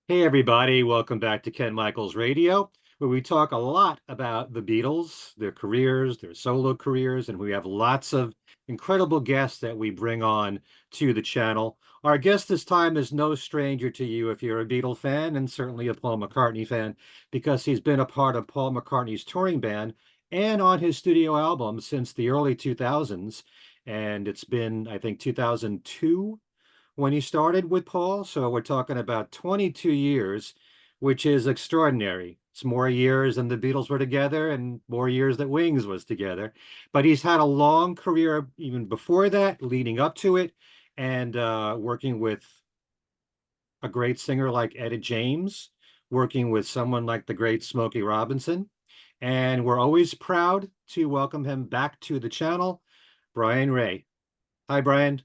Hey everybody, welcome back to Ken Michaels Radio, where we talk a lot about the Beatles, their careers, their solo careers, and we have lots of incredible guests that we bring on to the channel. Our guest this time is no stranger to you if you're a Beatle fan and certainly a Paul McCartney fan, because he's been a part of Paul McCartney's touring band and on his studio album since the early 2000s. And it's been, I think, 2002 when he started with Paul. So we're talking about 22 years, which is extraordinary. It's more years than the Beatles were together and more years that Wings was together. But he's had a long career even before that, leading up to it, and working with a great singer like Etta James, working with someone like the great Smokey Robinson. And we're always proud to welcome him back to the channel, Brian Ray. Hi, Brian.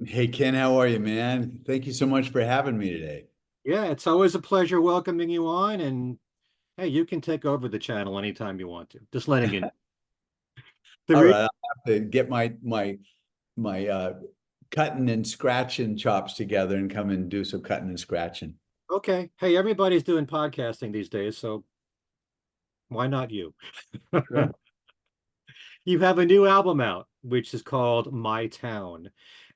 Hey Ken, how are you, man? Thank you so much for having me today. Yeah, it's always a pleasure welcoming you on. And hey, you can take over the channel anytime you want to. Just letting you know. The All re right, I'll have to get my cutting and scratching chops together and come and do some cutting and scratching. okay. Hey, everybody's doing podcasting these days, so why not you? Sure. You have a new album out, which is called My Town.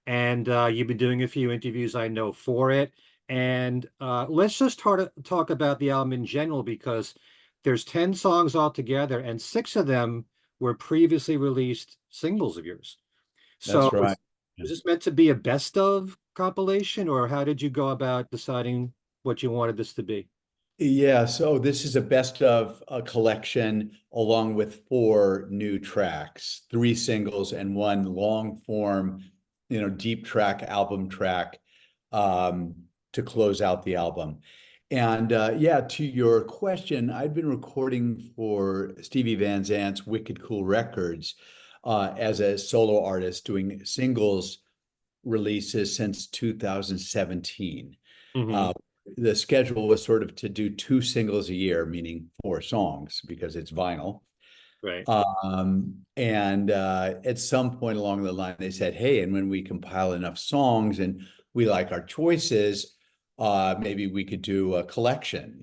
And you've been doing a few interviews, I know, for it. And let's just talk about the album in general because there's 10 songs altogether, and six of them were previously released singles of yours. So That's right. was this meant to be a best of compilation, or how did you go about deciding what you wanted this to be? Yeah, so this is a best of a collection along with four new tracks, three singles and one long form, deep track, album track um, to close out the album. And yeah, to your question, I've been recording for Stevie Van Zandt's Wicked Cool Records as a solo artist, doing singles releases since 2017. Hmm. Uh, the schedule was sort of to do two singles a year, meaning four songs because it's vinyl. Right. And at some point along the line, they said, hey, and when we compile enough songs and we like our choices, maybe we could do a collection,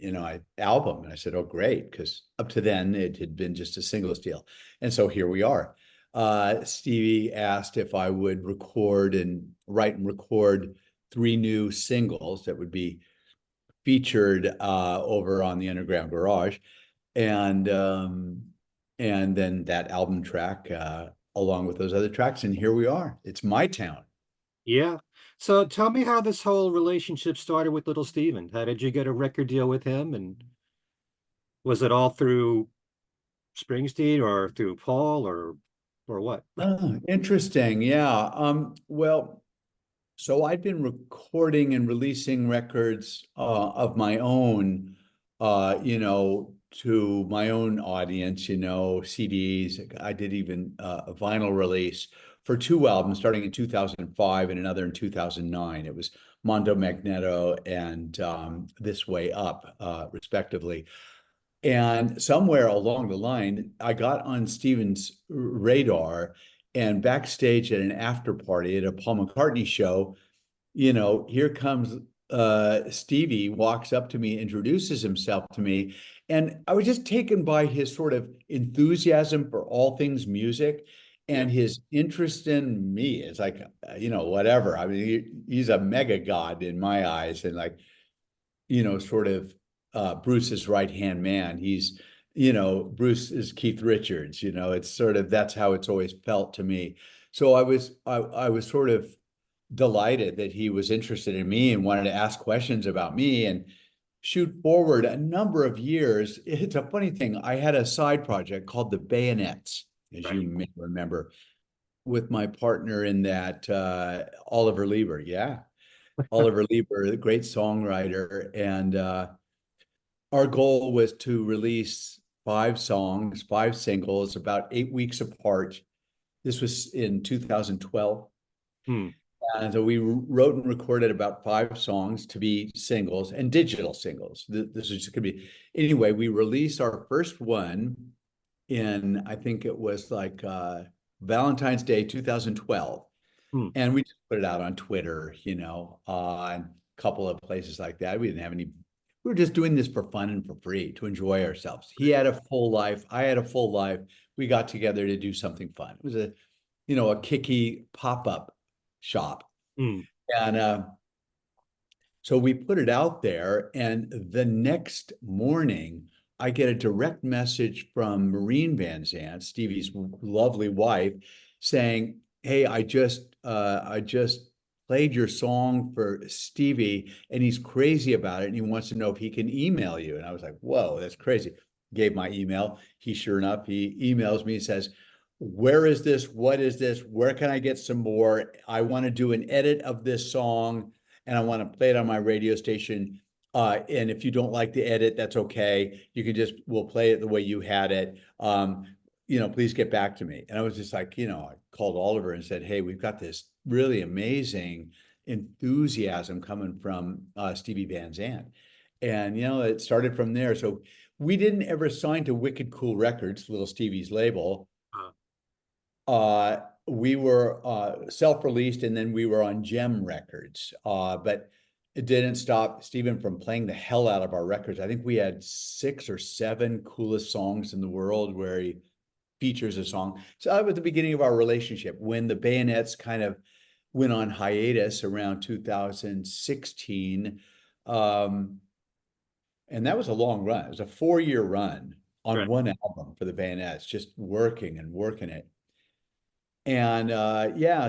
album. And I said, oh, great, because up to then it had been just a singles deal. And so here we are. Stevie asked if I would write and record three new singles that would be featured over on the Underground Garage, and um, and then that album track along with those other tracks. And here we are. It's My Town. Yeah. So tell me how this whole relationship started with Little Steven. How did you get a record deal with him? And was it all through Springsteen or through Paul or what? Oh, interesting. Yeah. Well, so I've been recording and releasing records of my own, to my own audience, CDs. I did even a vinyl release for two albums starting in 2005 and another in 2009. It was Mondo Magneto and This Way Up, respectively. And somewhere along the line, I got on Steven's radar, and backstage at an after party at a Paul McCartney show, here comes Stevie, walks up to me, introduces himself to me. And I was just taken by his sort of enthusiasm for all things music Yeah. and his interest in me. It's like, whatever. I mean, he's a mega god in my eyes. And like, sort of Bruce's right-hand man. Bruce is Keith Richards, it's sort of, that's how it's always felt to me. So I was sort of delighted that he was interested in me and wanted to ask questions about me and shoot forward a number of years. It's a funny thing. I had a side project called the Bayonets, as you Right. may remember, with my partner in that, Oliver Lieber. Yeah. Oliver Lieber, a great songwriter. And our goal was to release five songs, five singles, about 8 weeks apart. This was in 2012. Hmm. And so we wrote and recorded about five songs to be singles and digital singles. This is going to be, anyway, we released our first one in, I think it was like Valentine's Day 2012. Hmm. And we just put it out on Twitter, and a couple of places like that. We didn't have any, we were just doing this for fun and for free to enjoy ourselves. He had a full life. I had a full life. We got together to do something fun. It was a, a kicky pop-up shop. Mm. And so we put it out there, and the next morning, I get a direct message from Maureen Van Zandt, Stevie's lovely wife, saying, "Hey, I just played your song for Stevie, and he's crazy about it, and he wants to know if he can email you." And I was like, "Whoa, that's crazy." Gave my email. He, sure enough, he emails me and says, "Where is this? What is this? Where can I get some more? I want to do an edit of this song, and I want to play it on my radio station. And if you don't like the edit, that's okay. You can just, we'll play it the way you had it. Please get back to me." And I was just like, I called Oliver and said, "Hey, we've got this really amazing enthusiasm coming from Stevie Van Zandt." And, it started from there. So we didn't ever sign to Wicked Cool Records, little Stevie's label. We were self-released, and then we were on Gem Records. But it didn't stop Stephen from playing the hell out of our records. I think we had 6 or 7 coolest songs in the world where he features a song. So that was the beginning of our relationship. When the Bayonets kind of went on hiatus around 2016, and that was a long run. It was a 4-year run on Right. one album for the Bayonets, just working and working it. And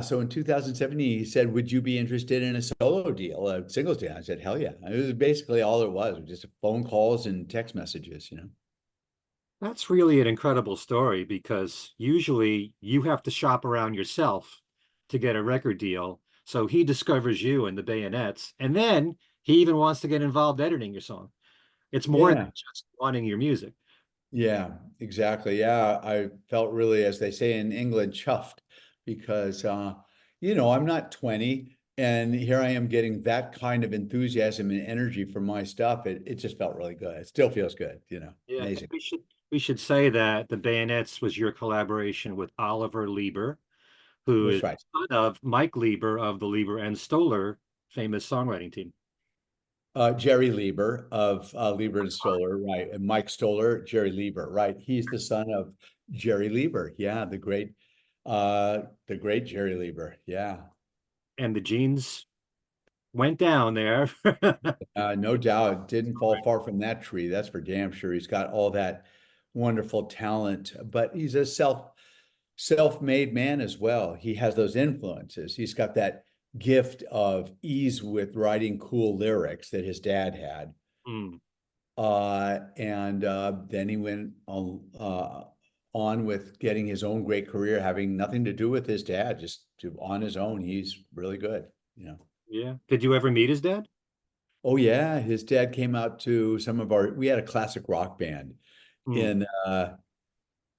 so in 2017, he said, "Would you be interested in a solo deal, a singles deal?" I said, "Hell yeah." It was basically all it was just phone calls and text messages. That's really an incredible story because usually you have to shop around yourself to get a record deal. So he discovers you and the Bayonets, and then he even wants to get involved editing your song. It's more than Yeah, just wanting your music. yeah, exactly. Yeah, I felt really, as they say in England, chuffed because, I'm not 20, and here I am getting that kind of enthusiasm and energy for my stuff. It just felt really good. It still feels good. Yeah, Amazing. we should say that the Bayonets was your collaboration with Oliver Lieber, who That's is right. son of Mike Lieber of the Lieber and Stoller famous songwriting team. Jerry Lieber of Lieber and Stoller, right? And Mike Stoller, Jerry Lieber, right? He's the son of Jerry Lieber. Yeah, the great Jerry Lieber. Yeah, And the genes went down there. no doubt. Didn't fall far from that tree. That's for damn sure. He's got all that wonderful talent, but he's a self-made man as well. He has those influences. He's got that gift of ease with writing cool lyrics that his dad had. Mm, And then he went on with getting his own great career, having nothing to do with his dad, just on his own. He's really good. yeah. Did you ever meet his dad? Oh yeah, his dad came out to some of we had a classic rock band Mm, in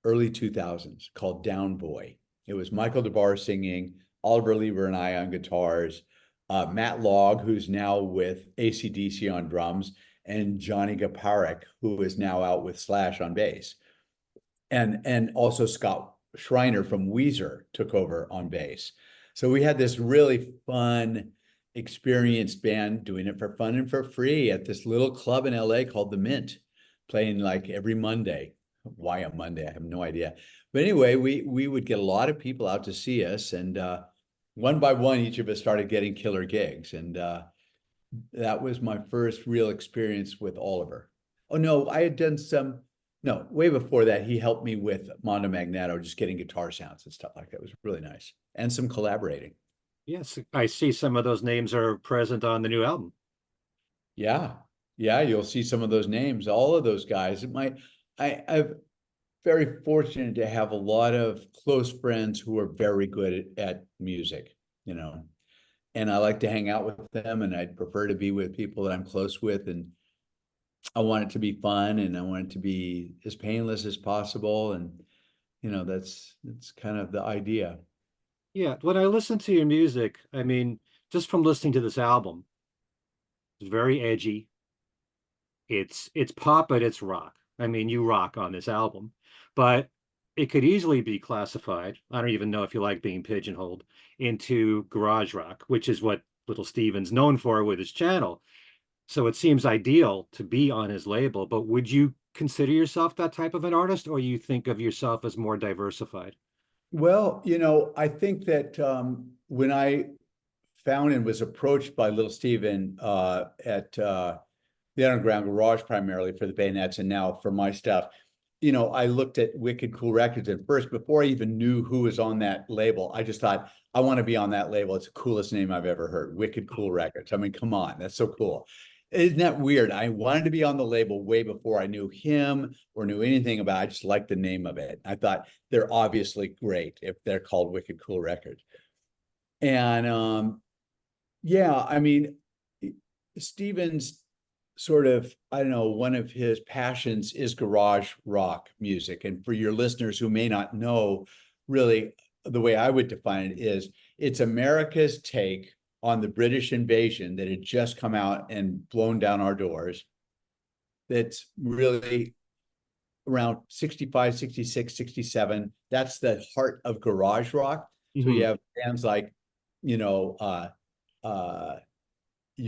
early 2000s called Down Boy. It was Michael DeBar singing, Oliver Lieber and I on guitars, Matt Logg, who's now with AC/DC on drums, and Johnny Gaparik, who is now out with Slash on bass. And also Scott Schreiner from Weezer took over on bass. So we had this really fun, experienced band doing it for fun and for free at this little club in LA called The Mint, playing like every Monday. Why a Monday? I have no idea. But anyway, we would get a lot of people out to see us, and one by one, each of us started getting killer gigs, and that was my first real experience with Oliver. Oh no, I had done some. No, way before that, he helped me with Mondo Magneto, just getting guitar sounds and stuff like that. It was really nice, and some collaborating. yes, I see some of those names are present on the new album. Yeah, yeah, you'll see some of those names, all of those guys. I'm very fortunate to have a lot of close friends who are very good at music, and I like to hang out with them, and I'd prefer to be with people that I'm close with, and I want it to be fun, and I want it to be as painless as possible, and that's kind of the idea. Yeah, when I listen to your music, I mean, just from listening to this album, it's very edgy. It's pop, but it's rock. I mean, you rock on this album, but it could easily be classified. I don't even know if you like being pigeonholed into garage rock, which is what Little Steven's known for with his channel. So it seems ideal to be on his label. But would you consider yourself that type of an artist, or you think of yourself as more diversified? Well, I think that when I found and was approached by Little Steven at the Underground Garage primarily for the Bayonets and now for my stuff, I looked at Wicked Cool Records, and first, before I even knew who was on that label, I just thought, I want to be on that label. It's the coolest name I've ever heard, Wicked Cool Records. I mean, come on, that's so cool. Isn't that weird? I wanted to be on the label way before I knew him or knew anything about it. I just liked the name of it. I thought they're obviously great if they're called Wicked Cool Records. And yeah, I mean, Steven's sort of, I don't know, one of his passions is garage rock music. And for your listeners who may not know, really, the way I would define it is it's America's take on the British invasion that had just come out and blown down our doors. That's really around 65, 66, 67. That's the heart of garage rock. So you have bands like, you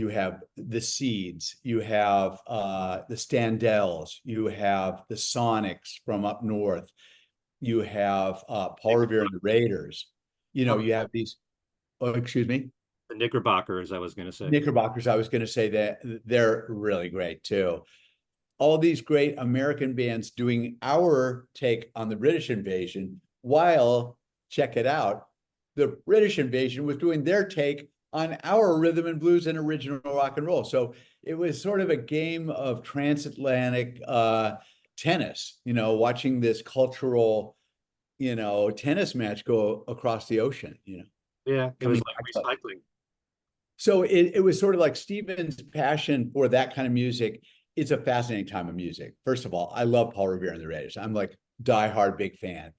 have the Seeds, you have the Standells, you have the Sonics from up north, you have Paul Revere and the Raiders. You have these, oh, excuse me? The Knickerbockers, I was going to say. Knickerbockers, I was going to say that they're really great too. All these great American bands doing our take on the British invasion, while, check it out, the British invasion was doing their take on our rhythm and blues and original rock and roll. So it was sort of a game of transatlantic tennis, watching this cultural, tennis match go across the ocean, Yeah, it was like recycling. So it was sort of like Steven's passion for that kind of music. It's a fascinating time of music. First of all, I love Paul Revere and the Raiders. I'm like diehard big fan.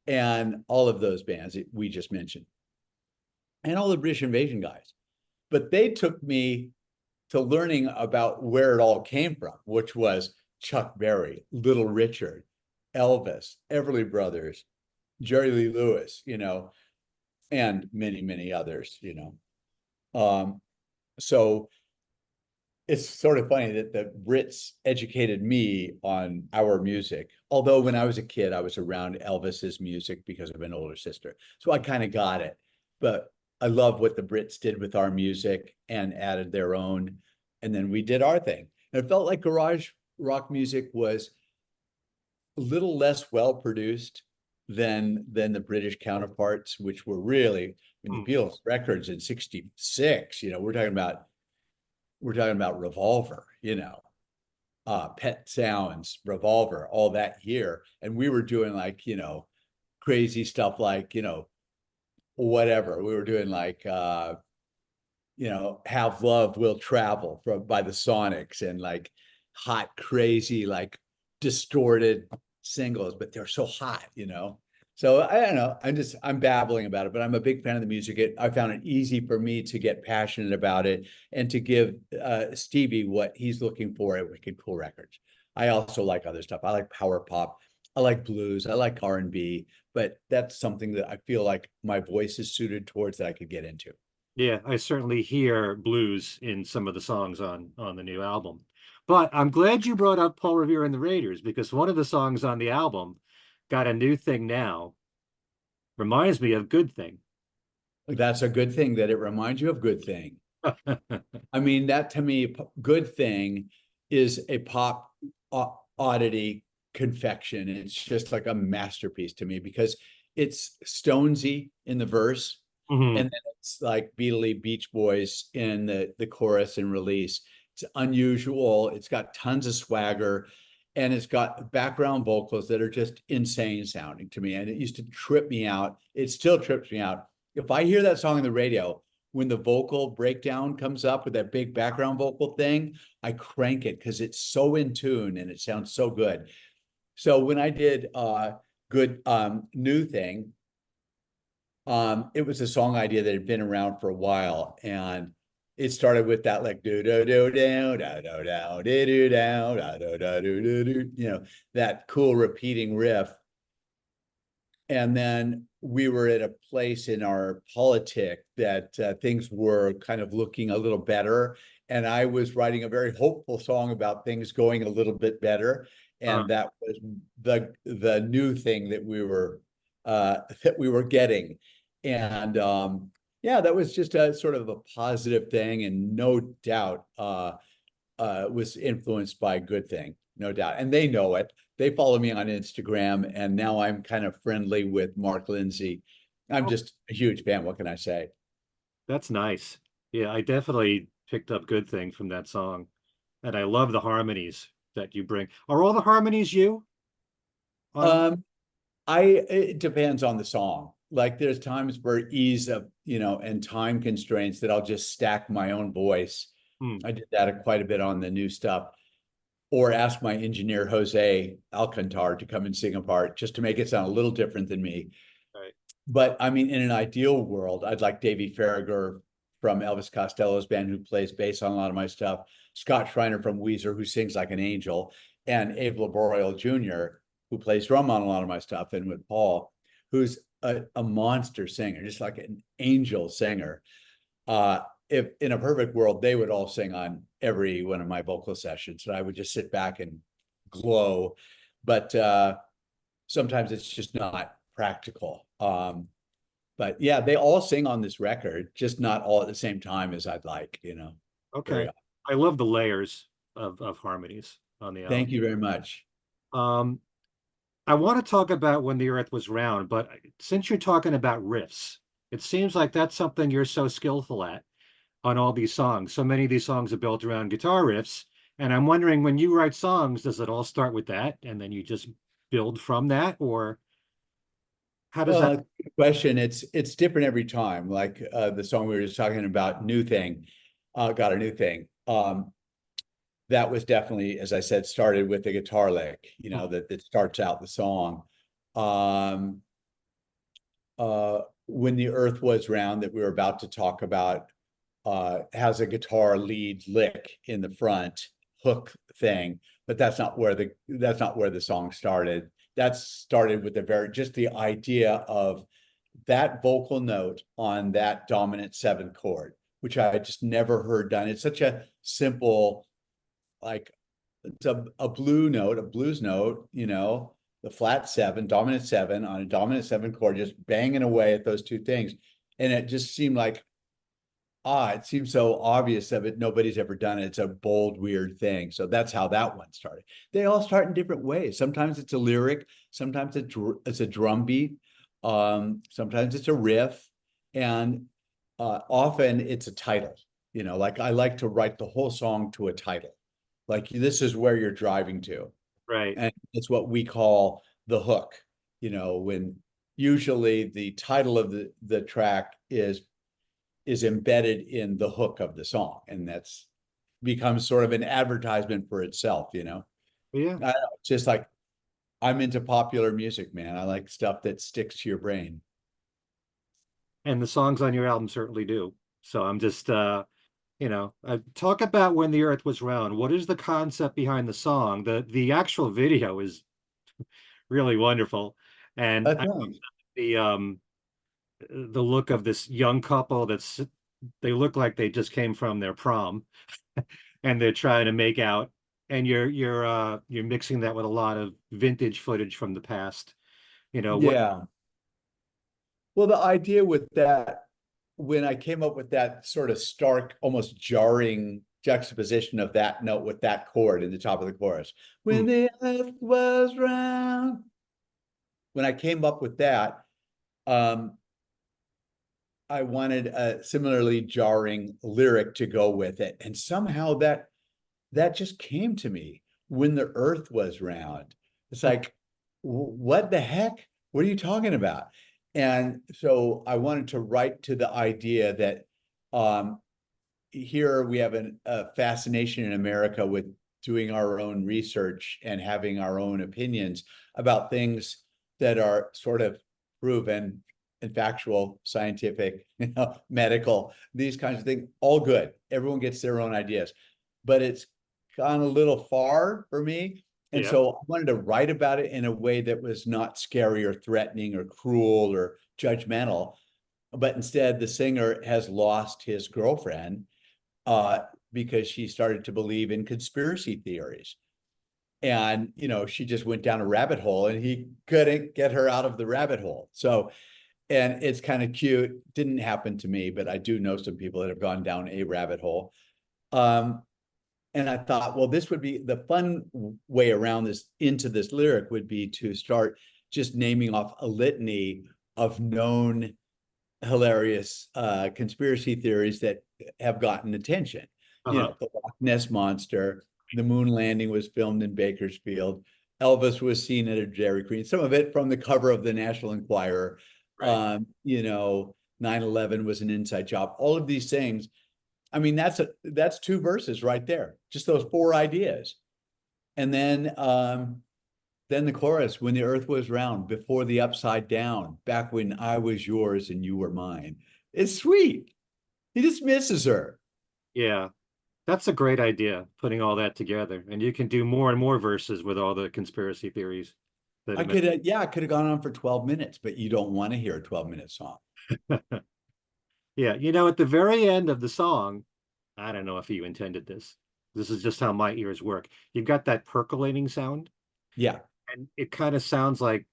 And all of those bands that we just mentioned. And all the British invasion guys. But they took me to learning about where it all came from, which was Chuck Berry, Little Richard, Elvis, Everly Brothers, Jerry Lee Lewis, and many, many others, So it's sort of funny that the Brits educated me on our music. Although when I was a kid, I was around Elvis's music because of an older sister. So I kind of got it. But I love what the Brits did with our music and added their own. And then we did our thing. And it felt like garage rock music was a little less well produced than the British counterparts, which were really, I mean, the Beatles records in '66, we're talking about Revolver, Pet Sounds, Revolver, all that year. And we were doing like, crazy stuff like, whatever. We were doing like, Have Love Will Travel by the Sonics, and like hot, crazy, like distorted singles, but they're so hot, So I don't know. I'm babbling about it, but I'm a big fan of the music. I found it easy for me to get passionate about it and to give Stevie what he's looking for at Wicked Cool Records. I also like other stuff. I like power pop. I like blues. I like R&B, but that's something that I feel like my voice is suited towards that I could get into. Yeah, I certainly hear blues in some of the songs on the new album. But I'm glad you brought up Paul Revere and the Raiders, because one of the songs on the album, Got a New Thing Now, reminds me of Good Thing. That's a good thing that it reminds you of Good Thing. I mean, that to me, Good Thing is a pop oddity confection. It's just like a masterpiece to me because it's Stonesy in the verse, and then it's like Beatley Beach Boys in the chorus and release. It's unusual. It's got tons of swagger, and it's got background vocals that are just insane sounding to me. And it used to trip me out. It still trips me out. If I hear that song on the radio, when the vocal breakdown comes up with that big background vocal thing, I crank it because it's so in tune and it sounds so good. So when I did Good New Thing, it was a song idea that had been around for a while, and it started with that like do do do do da do do do do da do do do do, that cool repeating riff. And then we were at a place in our politic that things were kind of looking a little better. And I was writing a very hopeful song about things going a little bit better. Uh, And that was the new thing that we were getting. And yeah, that was just a sort of a positive thing, and no doubt was influenced by a good thing, no doubt. And they know it. They follow me on Instagram, and now I'm kind of friendly with Mark Lindsay. I'm oh, just a huge fan. What can I say? that's nice. Yeah, I definitely picked up good things from that song. And I love the harmonies that you bring. Are all the harmonies you on? Um, it depends on the song. Like there's times for ease of, and time constraints that I'll just stack my own voice. Hmm, I did that quite a bit on the new stuff, or ask my engineer Jose Alcantar to come and sing a part just to make it sound a little different than me. right. But I mean, in an ideal world, I'd like Davey Farragher from Elvis Costello's band, who plays bass on a lot of my stuff, Scott Schreiner from Weezer, who sings like an angel, and Abe Laboriel Jr., who plays drum on a lot of my stuff, and with Paul, who's a monster singer, just like an angel singer. If in a perfect world, they would all sing on every one of my vocal sessions, and I would just sit back and glow. But sometimes it's just not practical. But yeah, they all sing on this record, just not all at the same time as I'd like, Very. Okay. I love the layers of harmonies on the Thank album. you very much. Um, I want to talk about When the Earth Was Round, but since you're talking about riffs, it seems like that's something you're so skillful at on all these songs. So many of these songs are built around guitar riffs. And I'm wondering, when you write songs, does it all start with that and then you just build from that? Or how does that? Good question. It's different every time. Like the song we were just talking about, New Thing, Got a New Thing. That was definitely, as I said, started with the guitar lick, that starts out the song. Um, when the Earth Was Round, that we were about to talk about, has a guitar lead lick in the front hook thing, but that's not where the song started. That started with just the idea of that vocal note on that dominant 7th chord, which I just never heard done. It's such a simple, like it's a blues note, the flat 7, dominant 7 on a dominant 7 chord, just banging away at those two things. And it just seemed like, it seems so obvious of it. Nobody's ever done it. It's a bold, weird thing. So that's how that one started. They all start in different ways. Sometimes it's a lyric, sometimes it's a drum beat, sometimes it's a riff, and often it's a title. Like I like to write the whole song to a title. Like this is where you're driving to. Right. And it's what we call the hook, when usually the title of the track is embedded in the hook of the song, and that's becomes sort of an advertisement for itself. Yeah. It's just like, I'm into popular music, man. I like stuff that sticks to your brain. And the songs on your album certainly do. So I'm just, talk about When the Earth Was Round. What is the concept behind the song? The actual video is really wonderful. And I Thanks. the look of this young couple they look like they just came from their prom and they're trying to make out, and you're mixing that with a lot of vintage footage from the past. What Yeah. Well, the idea with that, when I came up with that sort of stark, almost jarring juxtaposition of that note with that chord in the top of the chorus, hmm, when the earth was round, when I came up with that, um, I wanted a similarly jarring lyric to go with it. And somehow that just came to me, when the earth was round. It's like, what the heck? What are you talking about? And so I wanted to write to the idea that here we have a fascination in America with doing our own research and having our own opinions about things that are sort of proven and factual, scientific, medical, these kinds of things, all good. Everyone gets their own ideas, but it's gone a little far for me. And yeah. so I wanted to write about it in a way that was not scary or threatening or cruel or judgmental, but instead the singer has lost his girlfriend because she started to believe in conspiracy theories. And, you know, she just went down a rabbit hole and he couldn't get her out of the rabbit hole. So, and it's kind of cute. Didn't happen to me, but I do know some people that have gone down a rabbit hole. And I thought, well, this would be the fun way around this, into this lyric would be to start just naming off a litany of known hilarious conspiracy theories that have gotten attention. You know, the Loch Ness Monster, the moon landing was filmed in Bakersfield, Elvis was seen at a Dairy Queen, some of it from the cover of the National Enquirer. Right. You know, 9/11 was an inside job. All of these things. I mean, that's two verses right there, just those four ideas. And then the chorus, when the earth was round, before the upside down, back when I was yours and you were mine. It's sweet. He dismisses her. Yeah. That's a great idea, putting all that together. And you can do more and more verses with all the conspiracy theories. I could have gone on for 12 minutes, but you don't want to hear a 12-minute song. Yeah, you know, at the very end of the song, I don't know if you intended this. This is just how my ears work. You've got that percolating sound, Yeah. and it kind of sounds like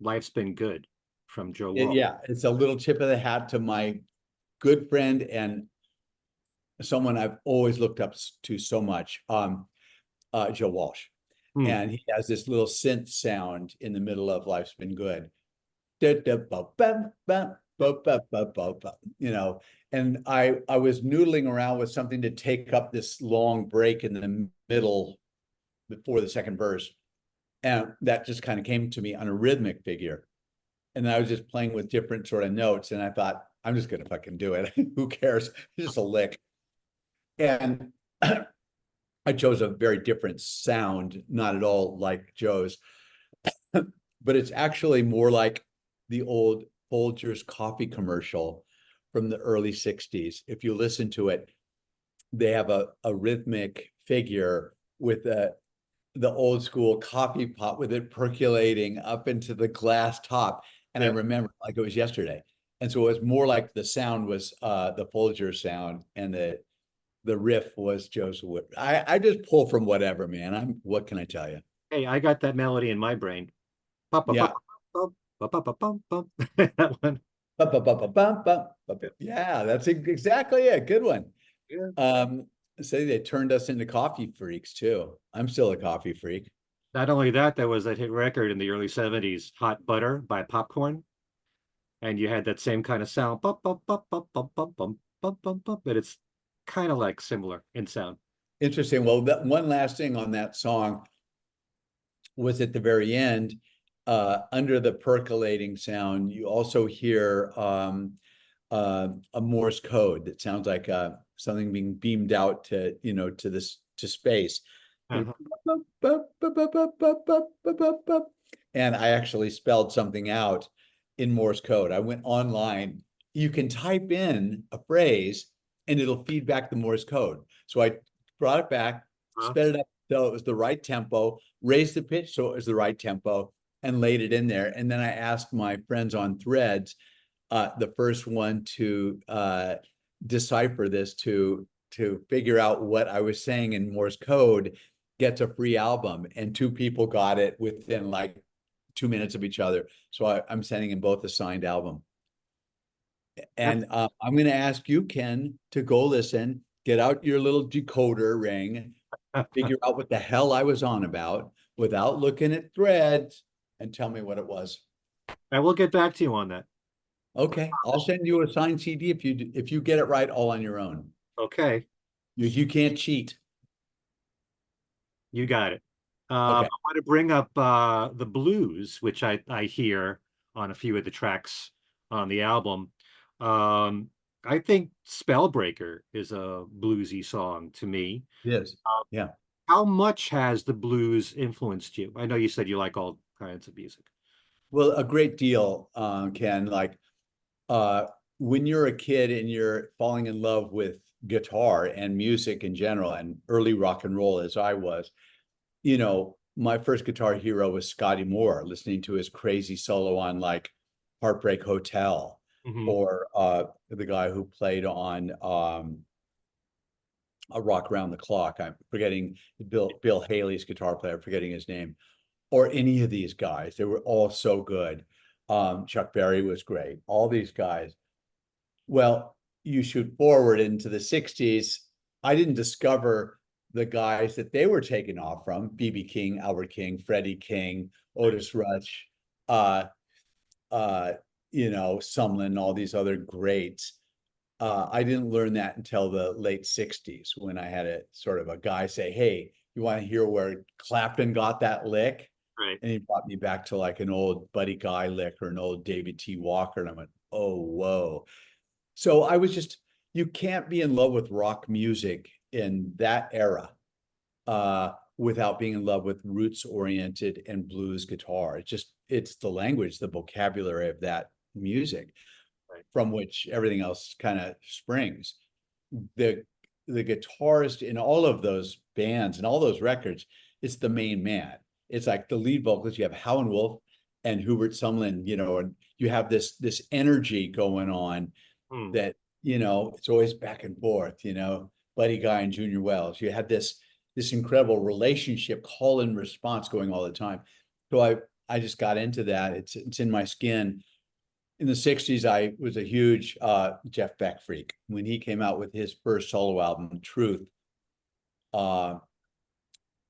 Life's Been Good from Joe Walsh. Yeah, it's a little tip of the hat to my good friend and someone I've always looked up to so much, Joe Walsh. And he has this little synth sound in the middle of Life's Been Good. You know, and I was noodling around with something to take up this long break in the middle before the second verse. And that just kind of came to me on a rhythmic figure. And I was just playing with different sort of notes. And I thought, I'm just going to fucking do it. Who cares? It's just a lick. And I chose a very different sound, not at all like Joe's, but it's actually more like the old Folgers coffee commercial from the early 60s. If you listen to it, they have a rhythmic figure with the old school coffee pot with it percolating up into the glass top. And I remember like it was yesterday. And so it was more like the sound was the Folger sound and the riff was Joe's Wood. I just pull from whatever, man. What can I tell you? Hey, I got that melody in my brain. Yeah. That one. Yeah, that's exactly it. Good one. Yeah. Say they turned us into coffee freaks too. I'm still a coffee freak. Not only that, there was that hit record in the early 70s, Hot Butter by Popcorn. And you had that same kind of sound. But it's kind of like similar in sound. Interesting. Well, that one last thing on that song was at the very end, under the percolating sound, you also hear a Morse code that sounds like something being beamed out to, you know, to space. And I actually spelled something out in Morse code. I went online. You can type in a phrase and it'll feed back the Morse code. So I brought it back, sped it up so it was the right tempo, raised the pitch so it was the right tempo, and laid it in there. And then I asked my friends on Threads, the first one to decipher this, to figure out what I was saying in Morse code, gets a free album. And two people got it within like 2 minutes of each other. So I'm sending in both a signed album. And I'm going to ask you, Ken, to go listen, get out your little decoder ring, figure out what the hell I was on about without looking at Threads, and tell me what it was. I will get back to you on that. Okay, I'll send you a signed CD if you get it right all on your own. Okay. You can't cheat. You got it. Okay. I want to bring up the blues, which I hear on a few of the tracks on the album. I think Spellbreaker is a bluesy song to me. Yes. Yeah. How much has the blues influenced you? I know you said you like all kinds of music. Well, a great deal, Ken. Like when you're a kid and you're falling in love with guitar and music in general and early rock and roll as I was, you know, my first guitar hero was Scotty Moore, listening to his crazy solo on like Heartbreak Hotel, Hmm. or the guy who played on A Rock Around the Clock. I'm forgetting Bill Haley's guitar player, forgetting his name, or any of these guys. They were all so good. Chuck Berry was great. All these guys. Well, you shoot forward into the 60s. I didn't discover the guys that they were taking off from: B.B. King, Albert King, Freddie King, Otis Rush, uh, uh, Sumlin, all these other greats. I didn't learn that until the late 60s, when I had a sort of a guy say, "Hey, you want to hear where Clapton got that lick?" Right. And he brought me back to like an old Buddy Guy lick or an old David T. Walker. And I went, "Oh, whoa." So I was just, you can't be in love with rock music in that era without being in love with roots oriented and blues guitar. It's the language, the vocabulary of that music, Right. from which everything else kind of springs. The the guitarist in all of those bands and all those records, it's the main man. It's like the lead vocalist. You have Howlin' Wolf and Hubert Sumlin, and you have this energy going on Mm. that, it's always back and forth, Buddy Guy and Junior Wells. You had this incredible relationship, call and response going all the time. So I just got into that. It's in my skin. In the 60s, I was a huge Jeff Beck freak. When he came out with his first solo album, Truth, uh,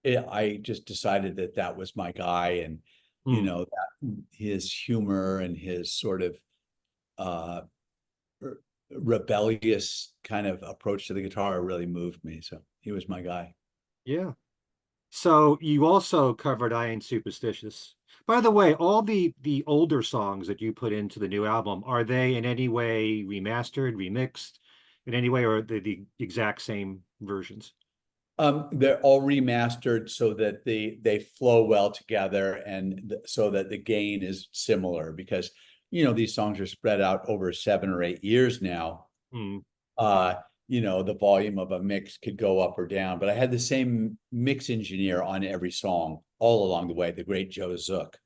I just decided that was my guy. And, Mm. that his humor and his sort of uh, rebellious kind of approach to the guitar really moved me. So he was my guy. Yeah. So you also covered I Ain't Superstitious. By the way, all the older songs that you put into the new album, are they in any way remastered, remixed in any way, or are they the exact same versions? They're all remastered so that they flow well together, and so that the gain is similar, because these songs are spread out over 7 or 8 years now. Mm. uh the volume of a mix could go up or down, but I had the same mix engineer on every song all along the way, the great Joe Zook.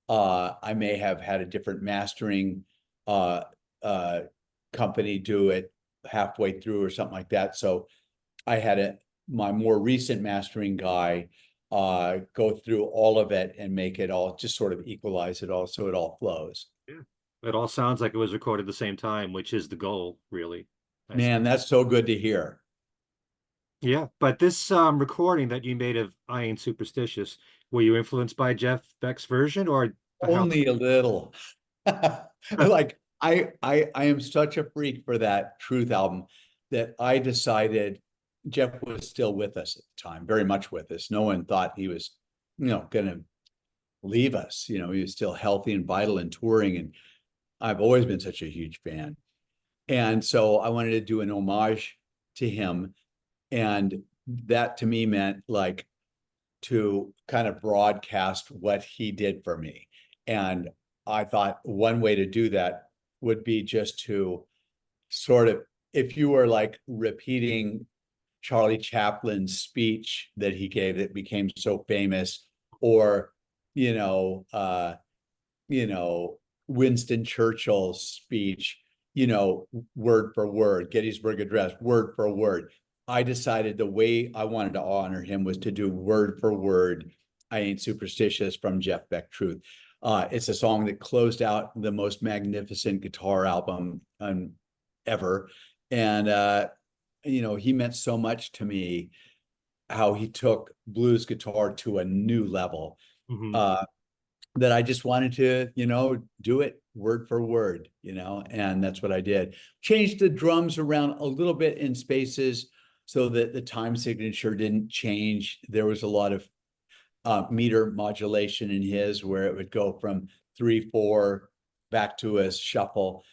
I may have had a different mastering uh uh company do it halfway through or something like that. So I had my more recent mastering guy go through all of it and make it all, just sort of equalize it all so it all flows. Yeah. It all sounds like it was recorded at the same time, which is the goal, really. I see. Man, that's so good to hear. Yeah, but this recording that you made of I Ain't Superstitious, were you influenced by Jeff Beck's version, or how? Only a little. Like I am such a freak for that Truth album that I decided, Jeff was still with us at the time, very much with us. No one thought he was, gonna leave us. He was still healthy and vital and touring, and I've always been such a huge fan. And so I wanted to do an homage to him. And that to me meant like to kind of broadcast what he did for me. And I thought one way to do that would be just to sort of, if you were like repeating Charlie Chaplin's speech that he gave that became so famous, or, you know, uh, Winston Churchill's speech, word for word, Gettysburg Address, word for word. I decided the way I wanted to honor him was to do word for word I Ain't Superstitious from Jeff Beck Truth. It's a song that closed out the most magnificent guitar album ever. And, he meant so much to me, how he took blues guitar to a new level. Mhm. Uh, that I just wanted to, do it word for word, and that's what I did. Changed the drums around a little bit in spaces so that the time signature didn't change. There was a lot of meter modulation in his, where it would go from 3/4 back to a shuffle.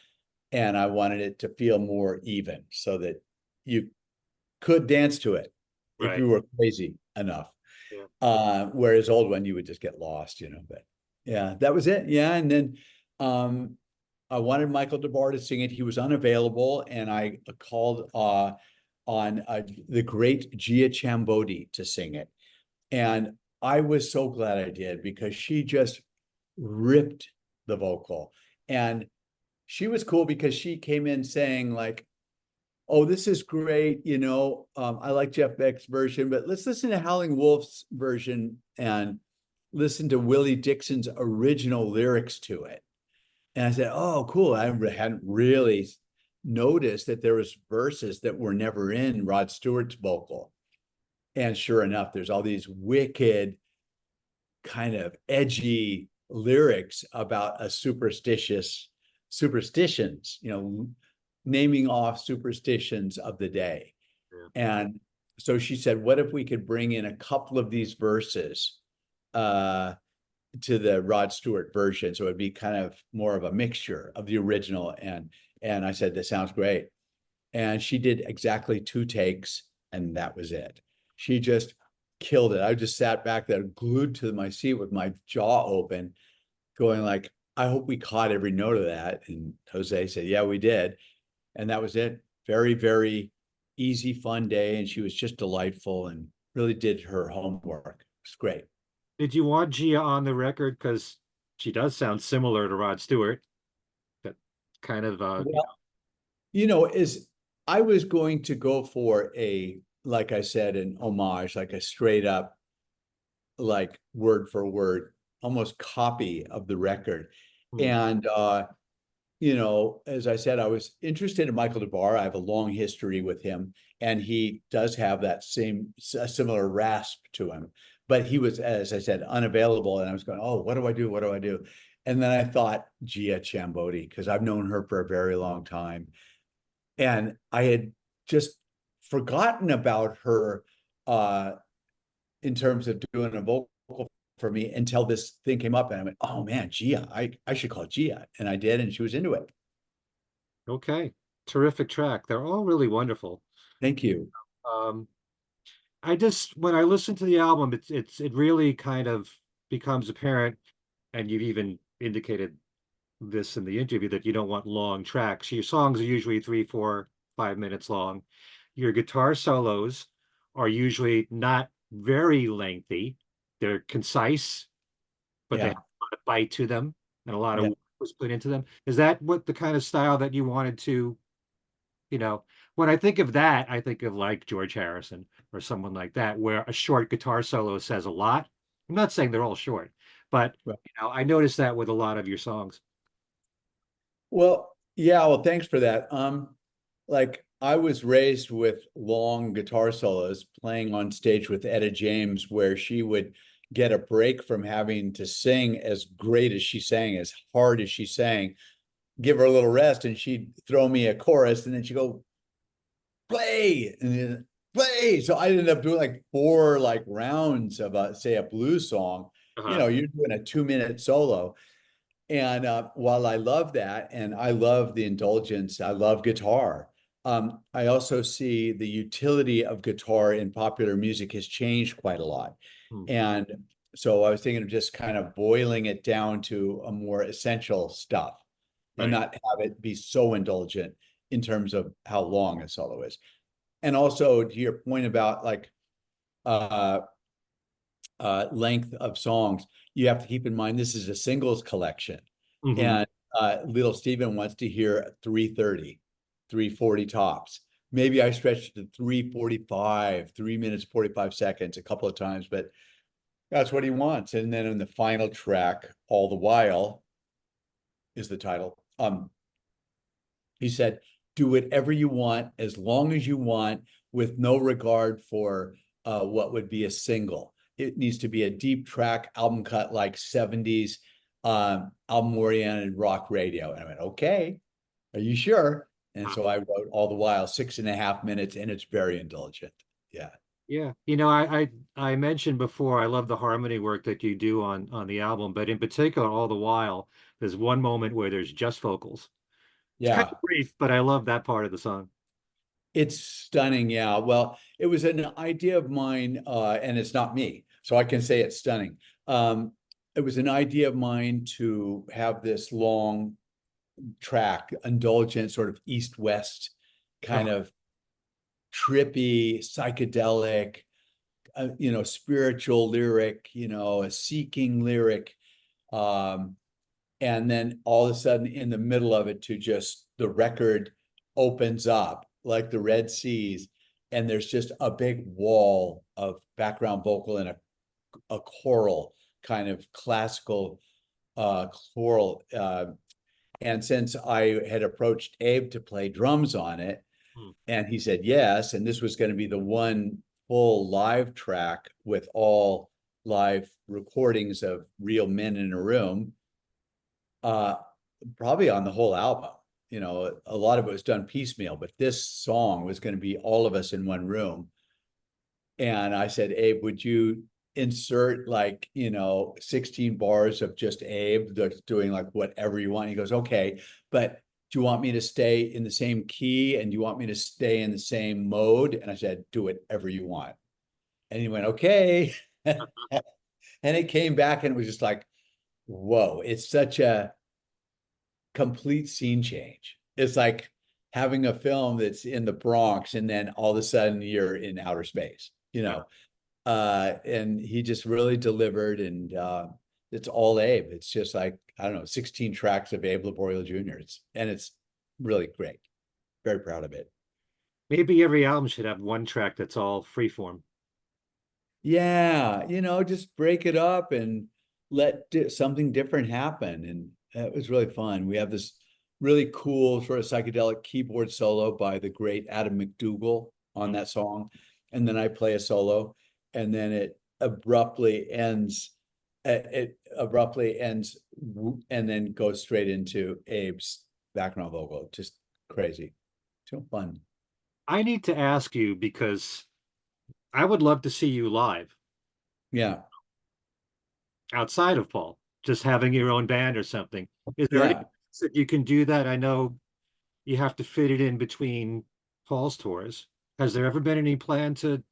And I wanted it to feel more even so that you could dance to it if Right. you were crazy enough. Yeah. Whereas old one, you would just get lost, but yeah, that was it. Yeah. And then I wanted Michael DeBar to sing it. He was unavailable, and I called on the great Gia Chambodi to sing it. And I was so glad I did, because she just ripped the vocal. And she was cool because she came in saying like, oh, this is great. I like Jeff Beck's version, but let's listen to Howling Wolf's version and listen to Willie Dixon's original lyrics to it. And I said, oh, cool. I hadn't really noticed that there was verses that were never in Rod Stewart's vocal. And sure enough, there's all these wicked, kind of edgy lyrics about a superstitions, naming off superstitions of the day. Yeah. And so she said, what if we could bring in a couple of these verses to the Rod Stewart version? So it'd be kind of more of a mixture of the original. And I said, that sounds great. And she did exactly 2 takes, and that was it. She just killed it. I just sat back there glued to my seat with my jaw open, going like, I hope we caught every note of that. And Jose said, yeah, we did. And that was it. Very, very easy, fun day. And she was just delightful and really did her homework. It's great. Did you want Gia on the record? Because she does sound similar to Rod Stewart. That kind of, Well, is I was going to go for like I said, an homage, like a straight up, like word for word, almost copy of the record. hmm, And as I said, I was interested in Michael DeBar. I have a long history with him, and he does have that similar rasp to him. But he was, as I said, unavailable, and I was going, oh, what do I do? What do I do? And then I thought Gia Chambodi, because I've known her for a very long time. And I had just forgotten about her in terms of doing a vocal for me until this thing came up, and I went, oh man, Gia, I should call Gia. And I did, and she was into it. okay. Terrific track. They're all really wonderful. Thank you. Um, when I listen to the album, it really kind of becomes apparent, and you've even indicated this in the interview, that you don't want long tracks. Your songs are usually 3, 4, 5 minutes long. Your guitar solos are usually not very lengthy. They're concise, but they have Yeah. a lot of bite to them and a lot of Yeah. work was put into them. Is that what the kind of style that you wanted to, you know, when I think of that, I think of like George Harrison or someone like that, where a short guitar solo says a lot. I'm not saying they're all short, but Right. I noticed that with a lot of your songs. Well, yeah, well, thanks for that. Like I was raised with long guitar solos playing on stage with Etta James, where she would get a break from having to sing as great as she sang, as hard as she sang, give her a little rest, and she'd throw me a chorus, and then she'd go, play, and then play. So I ended up doing like 4 like rounds of say a blues song. Uh-huh. You're doing a 2-minute solo. And while I love that, and I love the indulgence, I love guitar. I also see the utility of guitar in popular music has changed quite a lot. Hmm. And so I was thinking of just kind of boiling it down to a more essential stuff and Right. not have it be so indulgent in terms of how long a solo is. And also to your point about like uh, length of songs, you have to keep in mind this is a singles collection. Hmm. And little Steven wants to hear 3:30, 3:40 tops. Maybe I stretched it to 3:45, 3 minutes, 45 seconds a couple of times, but that's what he wants. And then in the final track, All the While is the title. He said, do whatever you want, as long as you want, with no regard for what would be a single. It needs to be a deep track, album cut, like 70s, album-oriented rock radio. And I went, okay, are you sure? And so I wrote All the While, 6.5 minutes, and it's very indulgent. Yeah. Yeah. I mentioned before I love the harmony work that you do on the album, but in particular, all the while, there's one moment where there's just vocals. It's kind Yeah. of brief, but I love that part of the song. It's stunning. Yeah. Well, it was an idea of mine, and it's not me, so I can say it's stunning. It was an idea of mine to have this long track, indulgent, sort of east-west kind Uh-huh. of trippy, psychedelic, spiritual lyric, a seeking lyric. Um, And then all of a sudden in the middle of it to just the record opens up like the Red Seas, and there's just a big wall of background vocal and a choral, kind of classical choral. And since I had approached Abe to play drums on it, Hmm. and he said yes, and this was going to be the one full live track with all live recordings of real men in a room, uh, probably on the whole album. You know, a lot of it was done piecemeal, but this song was going to be all of us in one room. And I said, Abe, would you insert like, 16 bars of just Abe that's doing like whatever you want? He goes, okay, but do you want me to stay in the same key? And do you want me to stay in the same mode? And I said, do whatever you want. And he went, okay. And it came back and it was just like, whoa, it's such a complete scene change. It's like having a film that's in the Bronx and then all of a sudden you're in outer space, and he just really delivered, and it's all Abe. It's just like, I don't know, 16 tracks of Abe Laboriel Jr. And it's really great. Very proud of it. Maybe every album should have one track that's all freeform. Yeah, just break it up and let something different happen. And it was really fun. We have this really cool sort of psychedelic keyboard solo by the great Adam McDougall on that song. And then I play a solo, and then it abruptly ends. And then goes straight into Abe's background vocal. Just crazy. So fun. I need to ask you because I would love to see you live Yeah. outside of Paul, just having your own band or something. Is there any Yeah. chance that you can do that? I know you have to fit it in between Paul's tours. Has there ever been any plan to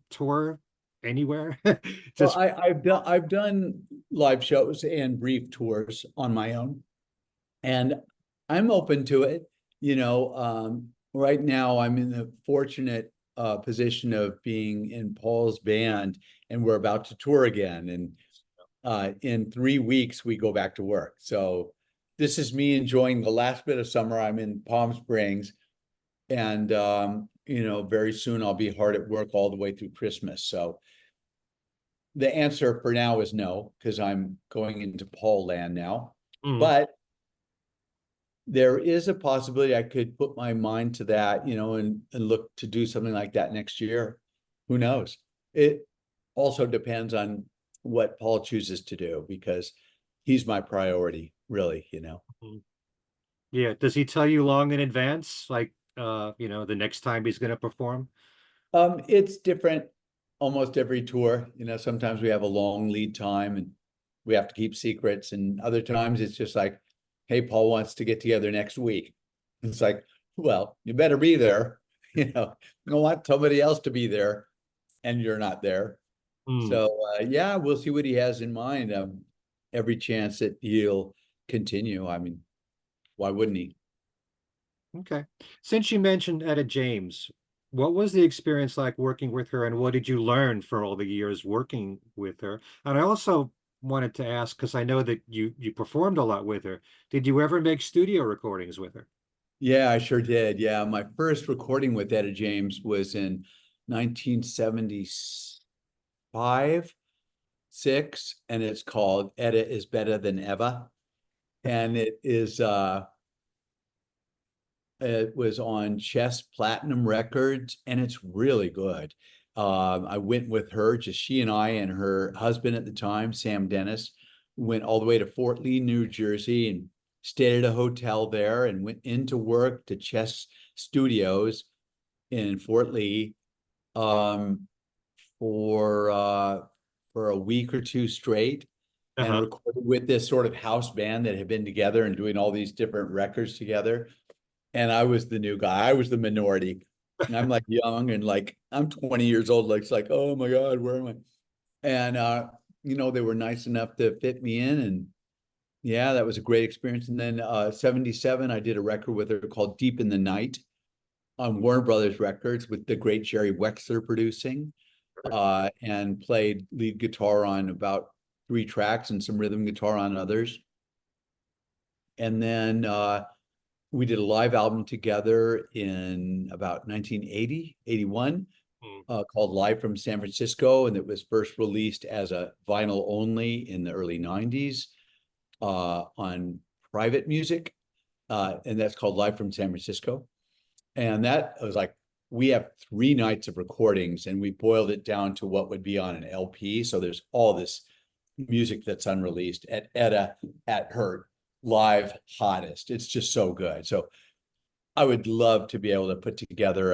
tour anywhere? Well, Just I've done live shows and brief tours on my own, and I'm open to it. Right now I'm in the fortunate position of being in Paul's band, and we're about to tour again. And in 3 weeks we go back to work. So this is me enjoying the last bit of summer. I'm in Palm Springs, and very soon I'll be hard at work all the way through Christmas. So the answer for now is no, because I'm going into Paul land now. mm, But there is a possibility I could put my mind to that, and look to do something like that next year. Who knows? It also depends on what Paul chooses to do, because he's my priority, really. mm. Yeah. Does he tell you long in advance, like the next time he's gonna perform? It's different almost every tour. Sometimes we have a long lead time and we have to keep secrets, and other times it's just like, hey, Paul wants to get together next week. It's like, well, you better be there. You don't want somebody else to be there and you're not there. Mm, So yeah, we'll see what he has in mind. Every chance that he'll continue. I mean, why wouldn't he? okay. Since you mentioned Etta James, what was the experience like working with her, and what did you learn for all the years working with her? And I also wanted to ask, because I know that you performed a lot with her. Did you ever make studio recordings with her? Yeah, I sure did. Yeah, my first recording with Etta James was in 1975, 6, and it's called Etta is Better Than Ever. And it was on Chess Platinum Records, and it's really good. I went with her, just she and I and her husband at the time, Sam Dennis, went all the way to Fort Lee, New Jersey, and stayed at a hotel there, and went into work to Chess Studios in Fort Lee, um, for a week or two straight, and Uh-huh. recorded with this sort of house band that had been together and doing all these different records together. And I was the new guy. I was the minority. And I'm like young, and like I'm 20 years old. Like, it's like, oh my God, where am I? And they were nice enough to fit me in. And yeah, that was a great experience. And then 77, I did a record with her called Deep in the Night on Warner Brothers Records, with the great Jerry Wexler producing, and played lead guitar on about 3 tracks and some rhythm guitar on others. And then we did a live album together in about 1980, 81, Mm. called Live from San Francisco. And it was first released as a vinyl only in the early 90s on Private Music. And that's called Live from San Francisco. And that was like, we have 3 nights of recordings and we boiled it down to what would be on an LP. So there's all this music that's unreleased at Etta at her live hottest. It's just so good. So I would love to be able to put together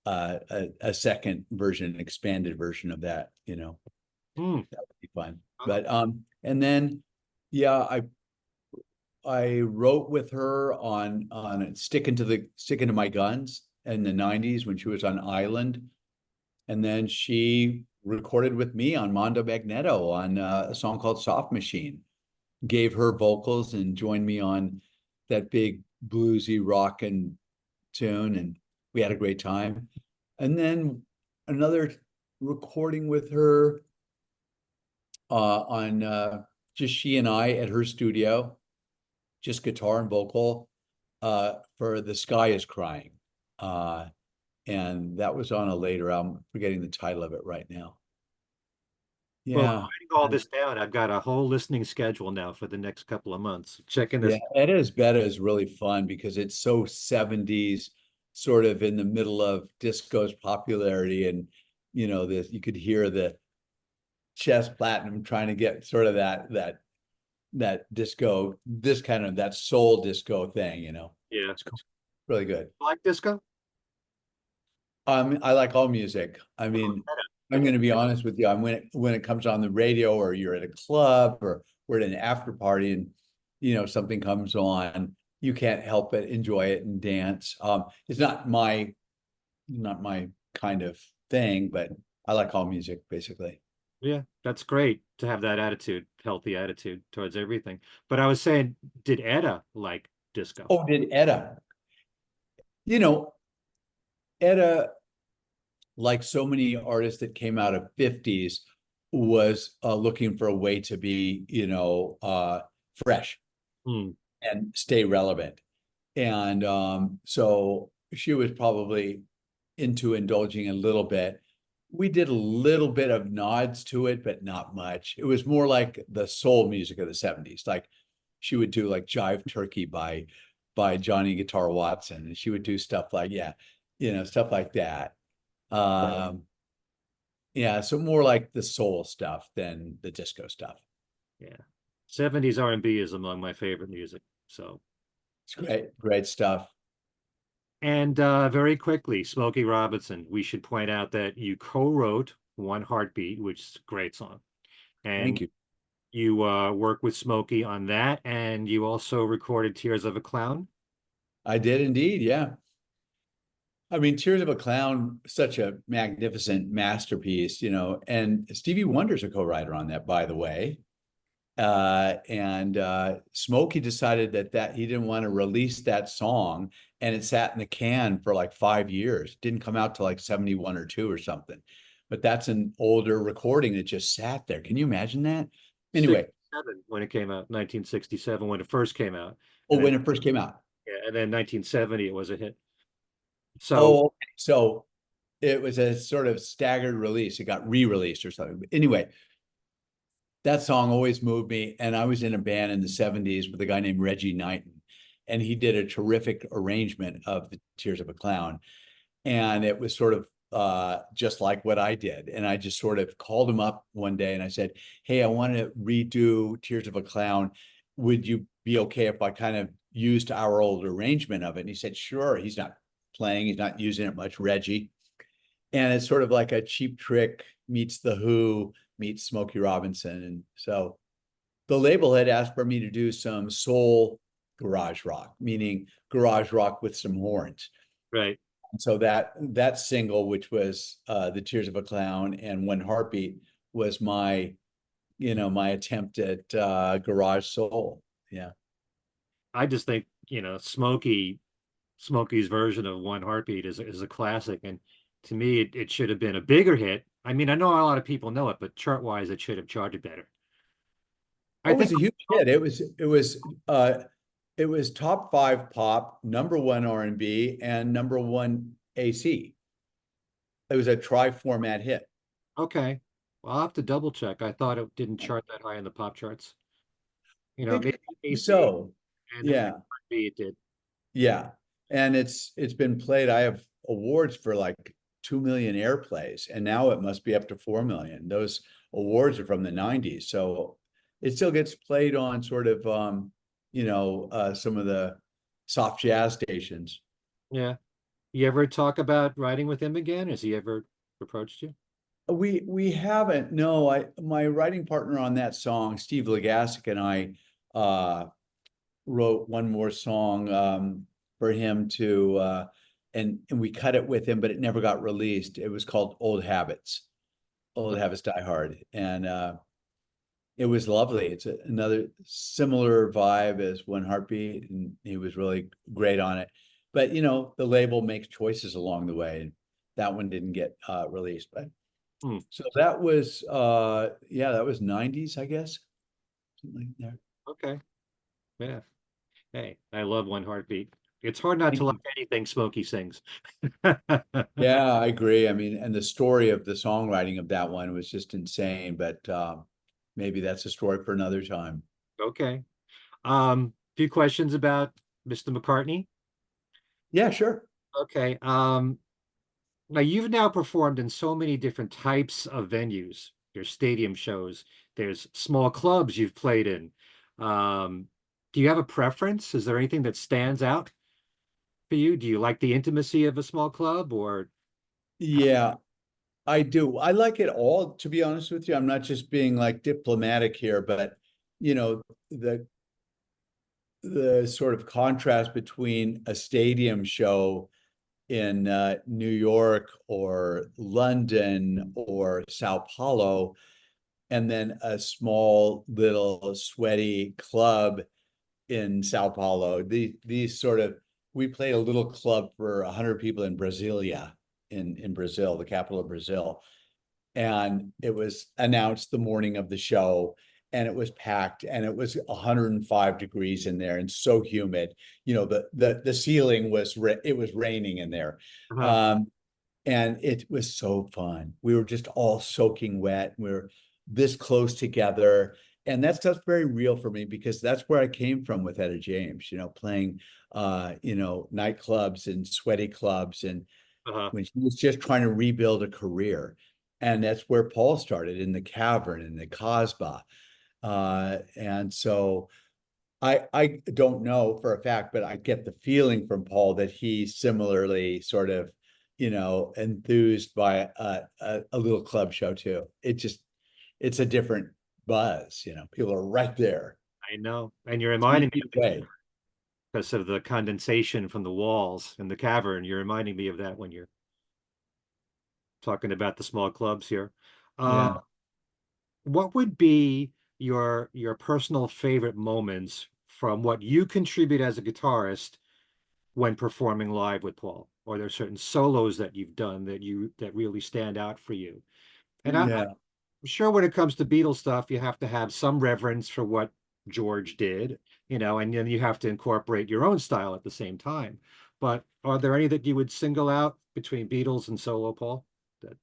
a second version, an expanded version of that, you know. Mm. That would be fun. Oh, But and then yeah, I wrote with her on sticking to my guns in the 90s when she was on Island. And then she recorded with me on Mondo Magneto on a song called Soft Machine. Gave her vocals and joined me on that big bluesy rockin' tune, and we had a great time. And then another recording with her on just she and I at her studio, just guitar and vocal for The Sky is Crying. And that was on a later album. I'm forgetting the title of it right now. well, I'm Yeah. writing all this down. I've got a whole listening schedule now for the next couple of months. Checking Yeah, this. Etta is Better is really fun because it's so 70s, sort of in the middle of disco's popularity. And, you know, this you could hear the Chess Platinum trying to get sort of that disco, this kind of that soul disco thing, you know. Yeah. It's cool. Really good. Like disco? I like all music. I Oh, mean, I'm okay. going to be honest with you. I'm when it comes on the radio or you're at a club or we're at an after party and you know something comes on, you can't help but enjoy it and dance. It's not my kind of thing, but I like all music basically. Yeah, that's great to have that attitude, healthy attitude towards everything. But I was saying, did Etta like disco? Oh, did Etta? You know, Etta, like so many artists that came out of 50s, was looking for a way to be, you know, fresh Hmm. and stay relevant. And so she was probably into indulging a little bit. We did a little bit of nods to it, but not much. It was more like the soul music of the 70s. Like she would do like Jive Turkey by Johnny Guitar Watson. And she would do stuff like, yeah, you know, stuff like that. Um, yeah, so more like the soul stuff than the disco stuff. Yeah. 70s R&B is among my favorite music. So, It's great, great stuff. and very quickly, Smokey Robinson, we should point out that you co-wrote One Heartbeat, which is a great song. Thank And you. you worked with Smokey on that, and you also recorded Tears of a Clown. I did indeed, yeah. I mean, Tears of a Clown, such a magnificent masterpiece, you know, and Stevie Wonder's a co-writer on that, by the way. And Smokey decided that he didn't want to release that song, and it sat in the can for like 5 years. Didn't come out till like 71 or 2 or something. But that's an older recording that just sat there. Can you imagine that? Anyway, 67 when it came out, 1967 when it first came out. oh, And then when it first came out. yeah, and then 1970 it was a hit. So Oh, okay. So it was a sort of staggered release. It got re-released or something. But anyway, that song always moved me. And I was in a band in the 70s with a guy named Reggie Knighton, and he did a terrific arrangement of the Tears of a Clown. And it was sort of just like what I did. And I just sort of called him up one day and I said, hey, I want to redo Tears of a Clown. Would you be okay if I kind of used our old arrangement of it? And he said, sure. He's not playing, he's not using it much, Reggie. And it's sort of like a Cheap Trick meets The Who meets Smokey Robinson. And so the label had asked for me to do some soul garage rock, meaning garage rock with some horns. right. And so that single, which was The Tears of a Clown and One Heartbeat, was my, you know, my attempt at garage soul. Yeah. I just think, Smokey's version of One Heartbeat is a classic. And to me, it should have been a bigger hit. I mean, I know a lot of people know it, but chart wise, it should have charted better. I Oh, it think was a huge hit. It was It was top 5 pop, #1 R&B, and #1 AC. It was a tri-format hit. Okay. Well, I'll have to double check. I thought it didn't chart that high in the pop charts. I Maybe think AC so. and Yeah, B it did. yeah. And it's been played. I have awards for like 2 million airplays, and now it must be up to 4 million. Those awards are from the 90s. So it still gets played on sort of some of the soft jazz stations. Yeah. You ever talk about writing with him again? Has he ever approached you? We haven't. No, my writing partner on that song, Steve Legasic, and I wrote one more song for him to and we cut it with him, but it never got released. It was called Old Habits. Old Habits Die Hard. And it was lovely. It's another similar vibe as One Heartbeat, and he was really great on it. But the label makes choices along the way, and that one didn't get released. But Hmm. so that was yeah, that was 90s, I guess. Something like Okay. Yeah. Hey, I love One Heartbeat. It's hard not to there. like anything Smokey sings. Yeah, I agree. I mean, and the story of the songwriting of that one was just insane, but maybe that's a story for another time. Okay. Few questions about Mr. McCartney. Yeah, sure. Okay. Now you've now performed in so many different types of venues. There's stadium shows, there's small clubs you've played in. Um, do you have a preference? Is there anything that stands out for you? Do you like the intimacy of a small club or Yeah, I do. I like it all, to be honest with you. I'm not just being like diplomatic here, but you know, the the sort of contrast between a stadium show in New York or London or Sao Paulo, and then a small little sweaty club in Sao Paulo. These sort of we played a little club for 100 people in Brasilia, in Brazil, the capital of Brazil, and it was announced the morning of the show, and it was packed, and it was 105 degrees in there and so humid. The ceiling was it was raining in there. uh, Um, and it was so fun. We were just all soaking wet. We were this close together. And that stuff's very real for me because that's where I came from with Etta James, playing nightclubs and sweaty clubs, and uh, when she was just trying to rebuild a career. And that's where Paul started, in the Cavern, in the Casbah. And so I don't know for a fact, but I get the feeling from Paul that he's similarly sort of, enthused by a little club show too. It's a different buzz, people are right there. I know. And you're It's 3 reminding me feet of the away. because of the condensation from the walls in the cavern. You're reminding me of that when you're talking about the small clubs here. Uh, Yeah. what would be your personal favorite moments from what you contribute as a guitarist when performing live with Paul? Or there certain solos that you've done that really stand out for you? And Yeah. I'm sure when it comes to Beatles stuff, you have to have some reverence for what George did, and then you have to incorporate your own style at the same time. But are there any that you would single out between Beatles and solo Paul? That,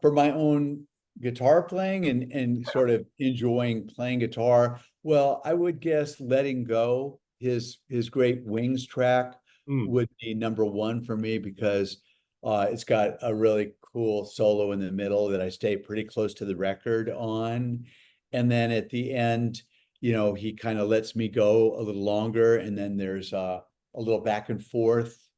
For my own guitar playing and sort of enjoying playing guitar, well, I would guess Letting Go, his great Wings track, mm, would be #1 for me because it's got a really cool solo in the middle that I stay pretty close to the record on. And then at the end, he kind of lets me go a little longer, and then there's a little back and forth.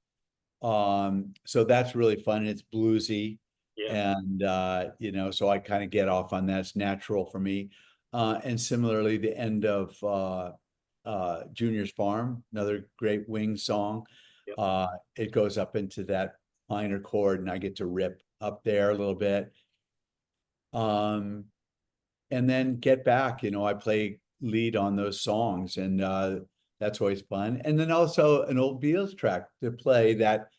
So that's really fun, and it's bluesy. yeah, And so I kind of get off on that. It's natural for me. And similarly, the end of Junior's Farm, another great Wings song. yeah. It goes up into that minor chord, and I get to rip up there a little bit. Um, and then Get Back, I play lead on those songs, and that's always fun. And then also an old Beatles track to play, that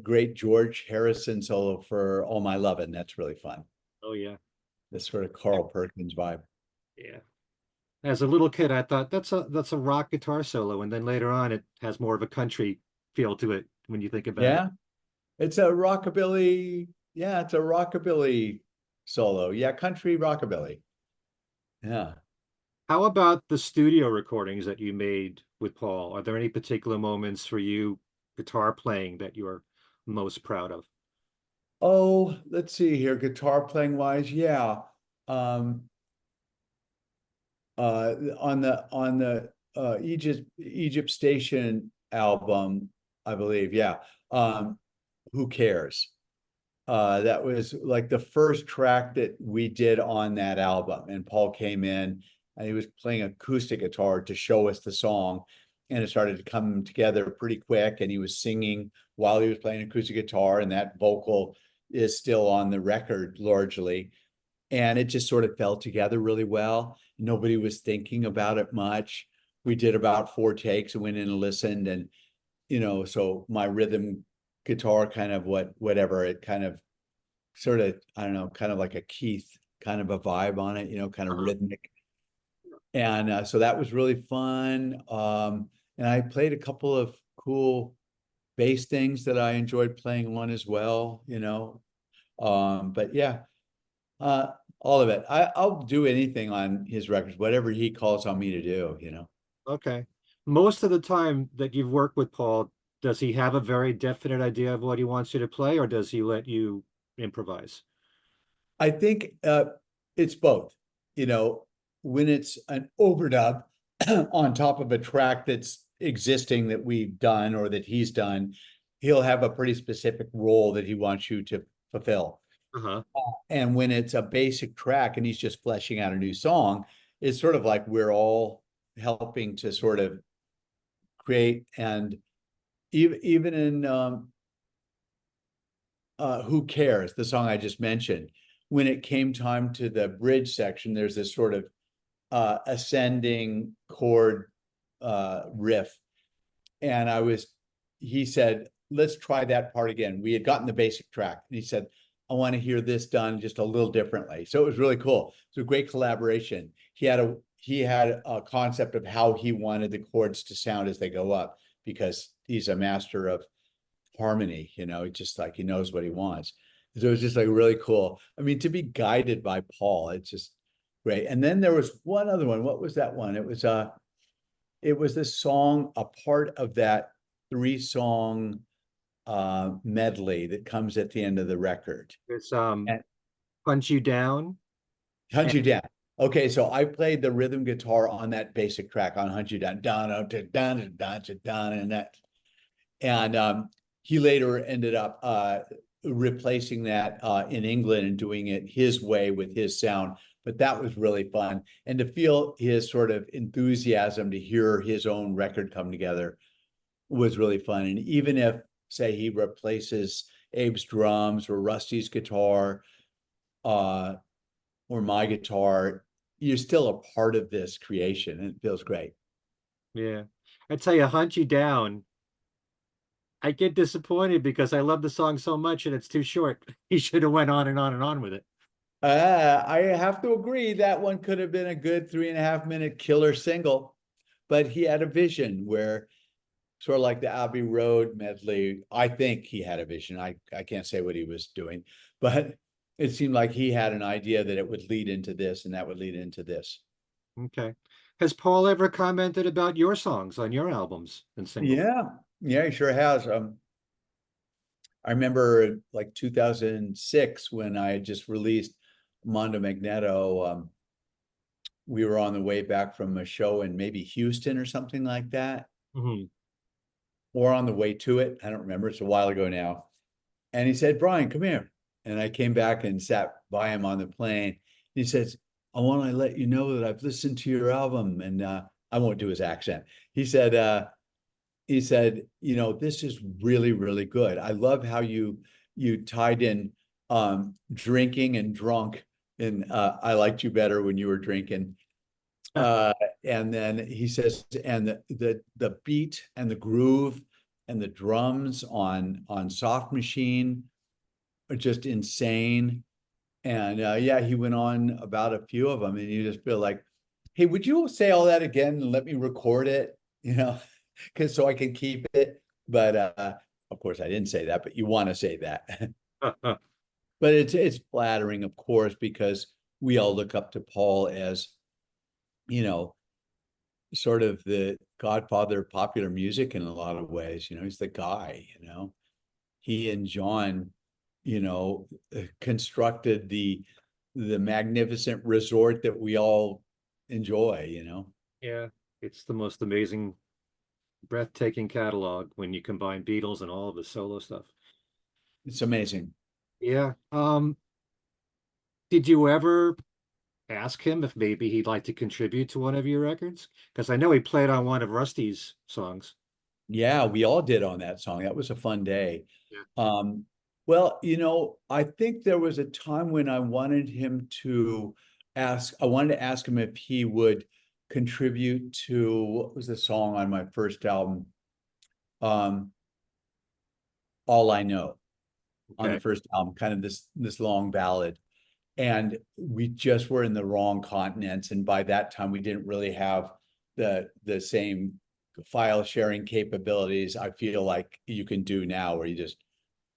great George Harrison solo for All My Lovin'. That's really fun. Oh yeah, This sort of Carl Perkins vibe. yeah. As a little kid, I thought that's a rock guitar solo, and then later on, it has more of a country feel to it when you think about it. Yeah, it's a rockabilly. Yeah, it's a rockabilly solo. Yeah, country rockabilly. Yeah. How about the studio recordings that you made with Paul? Are there any particular moments for you guitar playing that you're most proud of? Oh, let's see here. Guitar playing wise, yeah. Um, on the Egypt Station album, I believe, yeah. Um, Who Cares? That was like the first track that we did on that album. And Paul came in and he was playing acoustic guitar to show us the song. And it started to come together pretty quick. And he was singing while he was playing acoustic guitar, and that vocal is still on the record largely. And it just sort of fell together really well. Nobody was thinking about it much. We did about 4 takes and went in and listened. And, so my rhythm guitar kind of whatever, it kind of sort of, I don't know, kind of like a Keith kind of a vibe on it, kind of Uh-huh. rhythmic. And so that was really fun. And I played a couple of cool bass things that I enjoyed playing on as well. But yeah, uh, all of it. I'll do anything on his records, whatever he calls on me to do. Okay. Most of the time that you've worked with Paul, does he have a very definite idea of what he wants you to play, or does he let you improvise? I think it's both. You know, when it's an overdub on top of a track that's existing that we've done or that he's done, he'll have a pretty specific role that he wants you to fulfill. Uh-huh. And when it's a basic track and he's just fleshing out a new song, it's sort of like we're all helping to sort of create. And even in Who Cares, the song I just mentioned, when it came time to the bridge section, there's this sort of ascending chord riff. And he said, let's try that part again. We had gotten the basic track. And he said, I want to hear this done just a little differently. So it was really cool. It's a great collaboration. He had a concept of how he wanted the chords to sound as they go up, because he's a master of harmony, just like he knows what he wants. So it was just like really cool. I mean, to be guided by Paul, it's just great. And then there was one other one. What was that one? It was this song, a part of that 3 song medley that comes at the end of the record. It's And Punch You Down. Hunt And You Down. Okay, so I played the rhythm guitar on that basic track on Hunt You Down, down, down, down, down, down, and that. And he later ended up replacing that in England and doing it his way with his sound. But that was really fun. And to feel his sort of enthusiasm to hear his own record come together was really fun. And even if, say, he replaces Abe's drums or Rusty's guitar uh, or my guitar, you're still a part of this creation, and it feels great. yeah, I tell you, Hunt You Down. I get disappointed because I love the song so much and it's too short. He should have went on and on and on with it. I have to agree that one could have been a good 3.5 minute killer single, but he had a vision where, sort of like the Abbey Road medley. I think he had a vision. I can't say what he was doing, but it seemed like he had an idea that it would lead into this and that would lead into this. Okay. Has Paul ever commented about your songs on your albums and singles? Yeah, yeah, he sure has. I remember like 2006 when I had just released Mondo Magneto. We were on the way back from a show in maybe Houston or something like that, Hmm. or on the way to it. I don't remember. It's a while ago now. And he said, Brian, come here. And I came back and sat by him on the plane. He says, I want to let you know that I've listened to your album. And I won't do his accent. He said, this is really, really good. I love how you tied in drinking and drunk. And I liked you better when you were drinking. Uh, and then he says, and the beat and the groove and the drums on Soft Machine are just insane. And yeah, he went on about a few of them, and you just feel like hey, would you say all that again and let me record it? You know, because so I can keep it. But of course, I didn't say that, but you want to say that. But it's flattering, of course, because we all look up to Paul as, you know, sort of the godfather of popular music in a lot of ways. You know, he's the guy, you know. He and John, you know, constructed the magnificent resort that we all enjoy, you know. Yeah, it's the most amazing, breathtaking catalog when you combine Beatles and all of the solo stuff. It's amazing. Yeah. Did you ever ask him if maybe he'd like to contribute to one of your records? Because I know he played on one of Rusty's songs. Yeah, we all did on that song. That was a fun day. Yeah. Um, well, you know, I think there was a time when I wanted him to I wanted to ask him if he would contribute to, what was the song on my first album? Um, All I Know, on the Okay. first album, kind of this long ballad. And we just were in the wrong continents. And by that time, we didn't really have the same file sharing capabilities I feel like you can do now, where you just,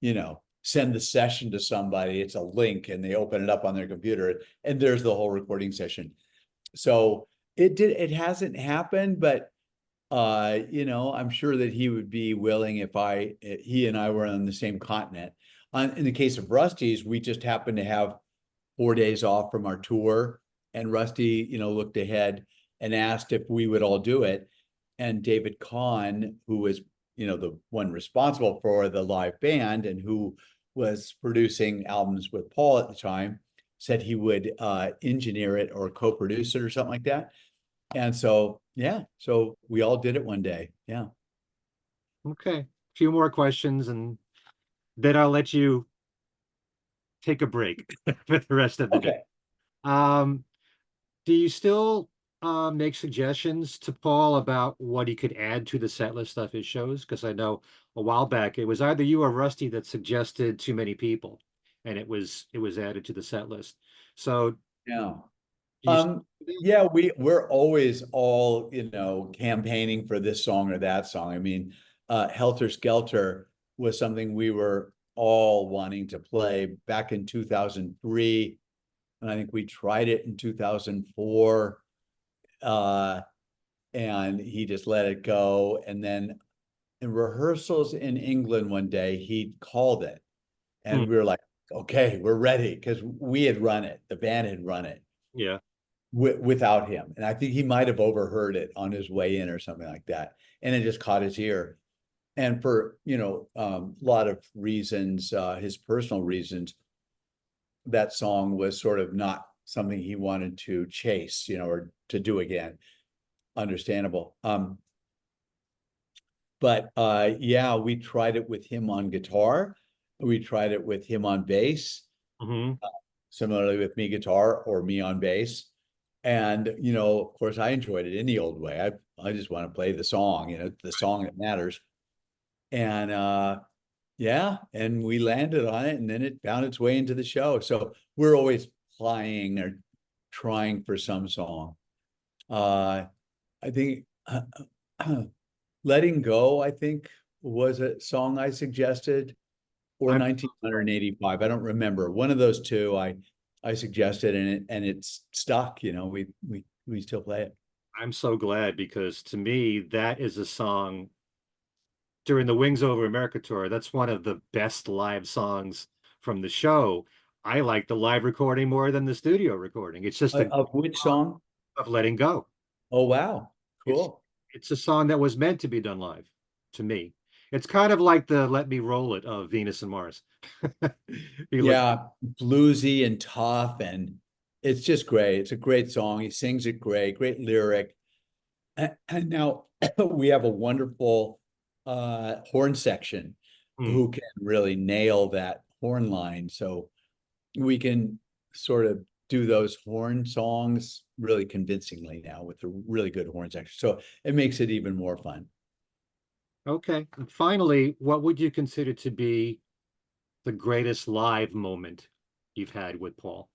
you know, send the session to somebody, it's a link, and they open it up on their computer, and there's the whole recording session. So it hasn't happened, but you know, I'm sure that he would be willing if he and I were on the same continent. In the case of Rusty's, we just happened to have 4 days off from our tour, and Rusty, you know, looked ahead and asked if we would all do it. And David Kahn, who was, you know, the one responsible for the live band and who was producing albums with Paul at the time, said he would engineer it or co-produce it or something like that. And so, yeah, so we all did it one day. Yeah. Okay. A few more questions and then I'll let you take a break for the rest of the day. Okay. Um, do you still make suggestions to Paul about what he could add to the set list of his shows? Because I know a while back it was either you or Rusty that suggested too many people, and it was added to the set list. So Yeah. do you Yeah, we're always all, you know, campaigning for this song or that song. I mean, Helter Skelter was something we were all wanting to play back in 2003. And I think we tried it in 2004. Uh, and he just let it go. And then in rehearsals in England one day, he called it. Hmm, And we were like, okay, we're ready, because we had run it. The band had run it yeah. without him. And I think he might have overheard it on his way in or something like that. And it just caught his ear. And for, you know, a lot of reasons, his personal reasons, that song was sort of not something he wanted to chase, you know, or to do again. Understandable. But yeah, we tried it with him on guitar. We tried it with him on bass, Hmm. similarly with me guitar or me on bass. And, you know, of course, I enjoyed it in the old way. I just want to play the song, you know, the song that matters. And yeah, and we landed on it, and then it found its way into the show. So we're always playing or trying for some song. Uh, I think Letting Go, I think, was a song I suggested, or I'm 1985. I don't remember. One of those two I suggested, and it's stuck, you know, we still play it. I'm so glad because to me that is a song during the Wings Over America tour. That's one of the best live songs from the show. I like the live recording more than the studio recording. It's just a Of which song? of letting go. Oh, wow. It's Cool. it's a song that was meant to be done live to me. It's kind of like the Let Me Roll It of Venus and Mars. You look, Yeah, bluesy and tough, and it's just great. It's a great song. He sings it great, great lyric. And now we have a wonderful horn section hmm, who can really nail that horn line. So we can sort of do those horn songs really convincingly now with a really good horn section. So it makes it even more fun. okay. And finally, what would you consider to be the greatest live moment you've had with Paul?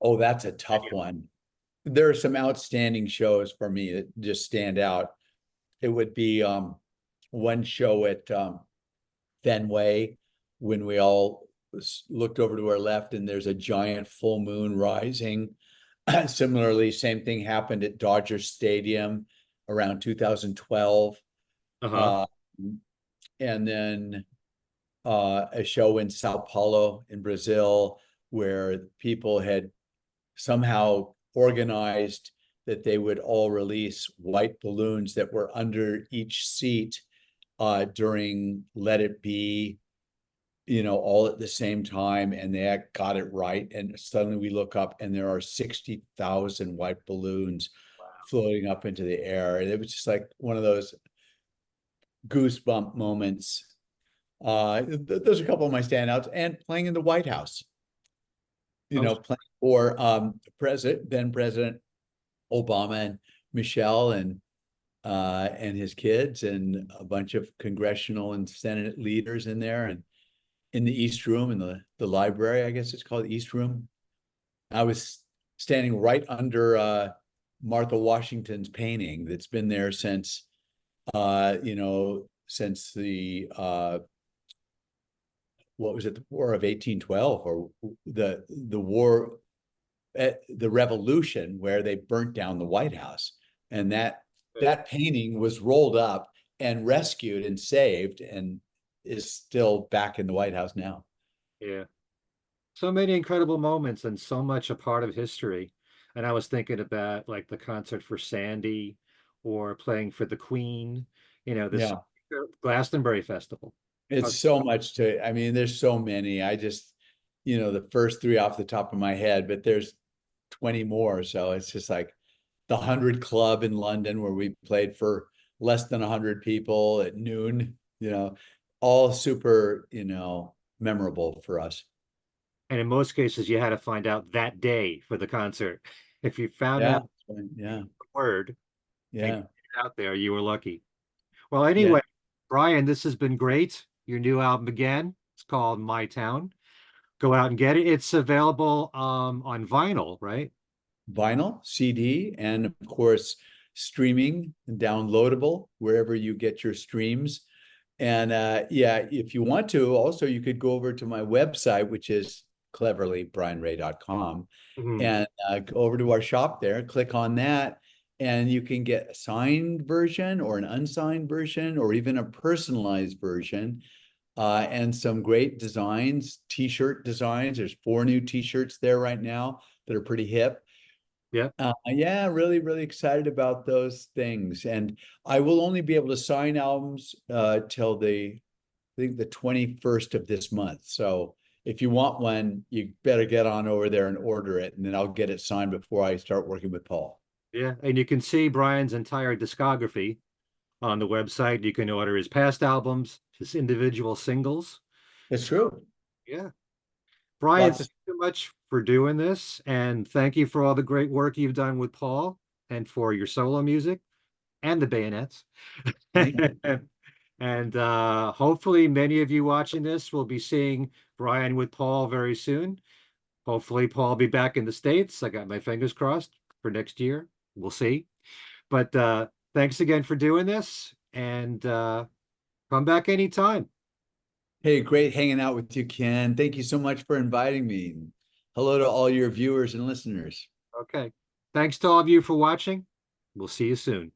Oh, that's a tough one. there are some outstanding shows for me that just stand out. It would be one show at Fenway when we all looked over to our left and there's a giant full moon rising. Similarly, same thing happened at Dodger Stadium around 2012. Uh-huh. Uh, and then a show in Sao Paulo in Brazil where people had somehow organized that they would all release white balloons that were under each seat during Let It Be, all at the same time, and they got it right. And suddenly we look up and there are 60,000 white balloons floating up into the air. And it was just like one of those goosebump moments. Those are a couple of my standouts, and playing in the White House, Oh, playing for then President Obama and Michelle and his kids and a bunch of congressional and Senate leaders in there, and in the East Room, in the library, I guess it's called the East Room. I was standing right under Martha Washington's painting that's been there since since the what was it, the War of 1812, or the war, the Revolution, where they burnt down the White House, and that painting was rolled up and rescued and saved, and is still back in the White House now. yeah. So many incredible moments and so much a part of history. And I was thinking about like the concert for Sandy or playing for the Queen, this Yeah, Glastonbury Festival. it's Oh, so much I mean, there's so many. I just, the first three off the top of my head, but there's 20 more. So it's just like the 100 Club in London where we played for less than 100 people at noon, all super, memorable for us. and in most cases, you had to find out that day for the concert. If you found Yeah, out yeah, the word and yeah, get it out there, you were lucky. Well, yeah. anyway, Brian, this has been great. Your new album again. It's called My Town. Go out and get it. It's available on vinyl, right? Vinyl, CD, and of course, streaming and downloadable wherever you get your streams. And yeah, if you want to, also, you could go over to my website, which is cleverlybrianray.com, Mhm. and go over to our shop there, click on that, and you can get a signed version or an unsigned version or even a personalized version, and some great designs, t-shirt designs. There's 4 new t-shirts there right now that are pretty hip. Yeah. Yeah, really, really excited about those things. And I will only be able to sign albums till I think the 21st of this month. So if you want one, you better get on over there and order it, and then I'll get it signed before I start working with Paul. Yeah. And you can see Brian's entire discography on the website. You can order his past albums, his individual singles. It's true. Yeah. Brian, Lots thank of you so much for doing this. And thank you for all the great work you've done with Paul and for your solo music and the Bayonets. thank you. And hopefully many of you watching this will be seeing Brian with Paul very soon. Hopefully Paul will be back in the States. I got my fingers crossed for next year. We'll see. But thanks again for doing this, and come back anytime. Hey, great hanging out with you, Ken. Thank you so much for inviting me. Hello to all your viewers and listeners. Okay. Thanks to all of you for watching. We'll see you soon.